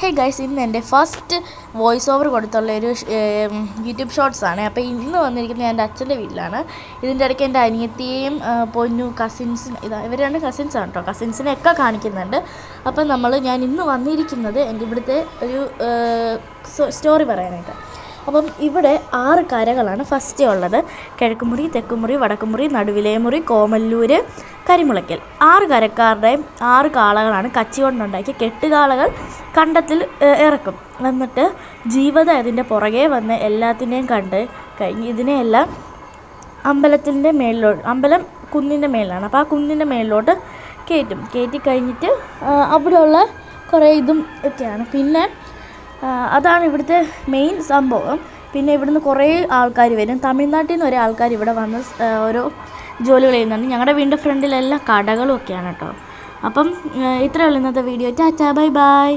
Hey guys, ഇന്ന് എൻ്റെ first voice over കൊടുത്തുള്ള ഒരു യൂട്യൂബ് ഷോർട്സാണ്. അപ്പോൾ ഇന്ന് വന്നിരിക്കുന്നത് എൻ്റെ അച്ഛൻ്റെ വീട്ടിലാണ്. ഇതിൻ്റെ ഇടയ്ക്ക് എൻ്റെ അനിയത്തിയെയും പൊന്നു കസിൻസിന് ഇവർ രണ്ട് കസിൻസാണ് കേട്ടോ. കസിൻസിനെയൊക്കെ കാണിക്കുന്നുണ്ട്. അപ്പം ഞാൻ ഇന്ന് വന്നിരിക്കുന്നത് എൻ്റെ ഇവിടുത്തെ ഒരു സ്റ്റോറി പറയാനായിട്ട്. അപ്പം ഇവിടെ 6 കരകളാണ് ഫസ്റ്റ് ഉള്ളത്. കിഴക്കുമുറി, തെക്കുമുറി, വടക്കുമുറി, നടുവിലെ മുറി, കോമല്ലൂർ, കരിമുളയ്ക്കൽ. 6 കരക്കാരുടെയും 6 കാളകളാണ് കച്ചി കൊണ്ടുണ്ടാക്കി. കെട്ടുകാളകൾ കണ്ടത്തിൽ ഇറക്കും. എന്നിട്ട് ജീവത അതിൻ്റെ പുറകെ വന്ന് എല്ലാത്തിനെയും കണ്ട് കഴിഞ്ഞ് ഇതിനെയെല്ലാം അമ്പലത്തിൻ്റെ മേളിലോട്ട്, അമ്പലം കുന്നിൻ്റെ മേളിലാണ്, അപ്പോൾ ആ കുന്നിൻ്റെ മേളിലോട്ട് കയറ്റി കഴിഞ്ഞിട്ട് അവിടെയുള്ള കുറേ ഇതും ഒക്കെയാണ്. പിന്നെ അതാണ് ഇവിടുത്തെ മെയിൻ സംഭവം. പിന്നെ ഇവിടുന്ന് കുറേ ആൾക്കാർ വരും. തമിഴ്നാട്ടിൽ നിന്ന് ഒരേ ആൾക്കാർ ഇവിടെ വന്ന് ഓരോ ജോലികൾ ചെയ്യുന്നുണ്ട്. ഞങ്ങളുടെ വീടിൻ്റെ ഫ്രണ്ടിലെല്ലാം കടകളും ഒക്കെയാണ് കേട്ടോ. അപ്പം ഇത്രയേ ഉള്ളൂ ഇന്നത്തെ വീഡിയോ. Tata, bye bye.